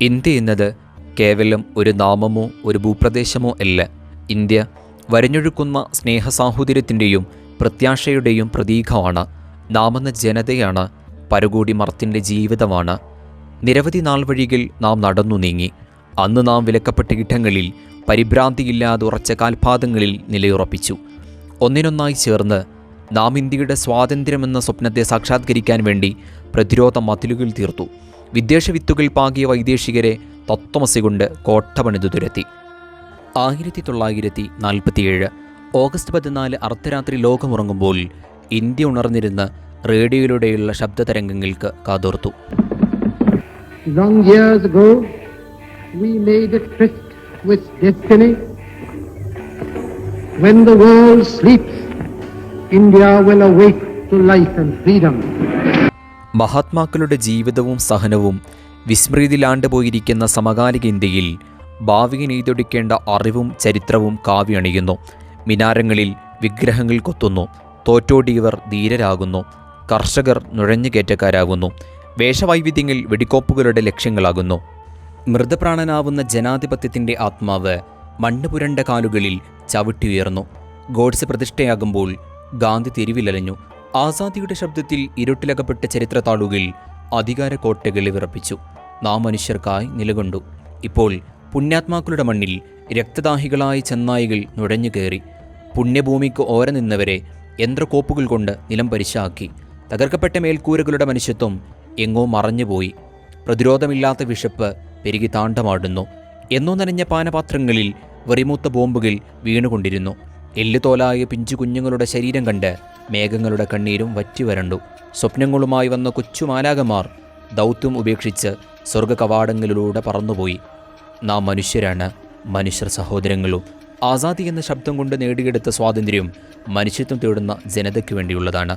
India എന്നത് കേവലം ഒരു നാമമോ ഒരു ഭൂപ്രദേശമോ അല്ല. ഇന്ത്യ വരഞ്ഞൊഴുക്കുന്ന സ്നേഹസാഹോദര്യത്തിൻ്റെയും പ്രത്യാശയുടെയും പ്രതീകമാണ്. നാമെന്ന ജനതയാണ്. പരകോടി മർത്തിൻ്റെ ജീവിതമാണ്. നിരവധി നാൾ വഴികൾ നാം നടന്നു നീങ്ങി. അന്ന് നാം വിലക്കപ്പെട്ട ഇടങ്ങളിൽ പരിഭ്രാന്തിയില്ലാതെ ഉറച്ച കാൽപാദങ്ങളിൽ നിലയുറപ്പിച്ചു. ഒന്നിനൊന്നായി ചേർന്ന് നാം ഇന്ത്യയുടെ സ്വാതന്ത്ര്യമെന്ന സ്വപ്നത്തെ സാക്ഷാത്കരിക്കാൻ വേണ്ടി പ്രതിരോധ മതിലുകൾ തീർത്തു. വിദ്വേഷ വിത്തുകൾ പാകിയ വൈദേശികരെ തത്വമസി കൊണ്ട് കോട്ട പണിതു തുരത്തി. 1947 ഓഗസ്റ്റ് 14 അർദ്ധരാത്രി ലോകമുറങ്ങുമ്പോൾ India ഉണർന്നിരുന്ന് റേഡിയോയിലൂടെയുള്ള ശബ്ദതരംഗങ്ങൾക്ക് കാതോർത്തു. Long years ago, we made a tryst with destiny. When the world sleeps, India will awake to life and freedom. മഹാത്മാക്കളുടെ ജീവിതവും സഹനവും വിസ്മൃതിയിലാണ്ടുപോയിരിക്കുന്ന സമകാലിക ഇന്ത്യയിൽ ഭാവിയെ നെയ്തൊടിക്കേണ്ട അറിവും ചരിത്രവും കാവ്യണിയുന്നു. മിനാരങ്ങളിൽ വിഗ്രഹങ്ങൾ കൊത്തുന്നു. തോറ്റോടിയവർ ധീരരാകുന്നു. കർഷകർ നുഴഞ്ഞുകയറ്റക്കാരാകുന്നു. വേഷവൈവിധ്യങ്ങൾ വെടിക്കോപ്പുകളുടെ ലക്ഷ്യങ്ങളാകുന്നു. മൃതപ്രാണനാവുന്ന ജനാധിപത്യത്തിൻ്റെ ആത്മാവ് മണ്ണ് പുരണ്ട കാലുകളിൽ ചവിട്ടിയുയർന്നു. ഗോഡ്സെ പ്രതിഷ്ഠയാകുമ്പോൾ ഗാന്ധി തെരുവിലലഞ്ഞു. ആസാദിയുടെ ശബ്ദത്തിൽ ഇരുട്ടിലകപ്പെട്ട ചരിത്രത്താളുകൾ അധികാര കോട്ടകളെ വിറപ്പിച്ചു. നാം മനുഷ്യർക്കായി നിലകൊണ്ടു. ഇപ്പോൾ പുണ്യാത്മാക്കളുടെ മണ്ണിൽ രക്തദാഹികളായ ചെന്നായികൾ നുഴഞ്ഞു കയറി. പുണ്യഭൂമിക്ക് ഓര നിന്നവരെ യന്ത്രക്കോപ്പുകൾ കൊണ്ട് നിലം പരിശാക്കി. തകർക്കപ്പെട്ട മേൽക്കൂരകളുടെ മനുഷ്യത്വം എങ്ങോ മറഞ്ഞുപോയി. പ്രതിരോധമില്ലാത്ത വിശപ്പ് പെരുകി താണ്ഡമാടുന്നു. എന്നോ നനഞ്ഞ പാനപാത്രങ്ങളിൽ വെറിമൂത്ത ബോംബുകൾ വീണുകൊണ്ടിരുന്നു. എല്ലുതോലായ പിഞ്ചു കുഞ്ഞുങ്ങളുടെ ശരീരം കണ്ട് മേഘങ്ങളുടെ കണ്ണീരും വറ്റിവരണ്ടു. സ്വപ്നങ്ങളുമായി വന്ന കൊച്ചുമാലാകമാർ ദൗത്യം ഉപേക്ഷിച്ച് സ്വർഗ കവാടങ്ങളിലൂടെ പറന്നുപോയി. നാം മനുഷ്യരാണ്, മനുഷ്യർ സഹോദരങ്ങളും. ആസാദി എന്ന ശബ്ദം കൊണ്ട് നേടിയെടുത്ത സ്വാതന്ത്ര്യം മനുഷ്യത്വം തേടുന്ന ജനതയ്ക്ക് വേണ്ടിയുള്ളതാണ്.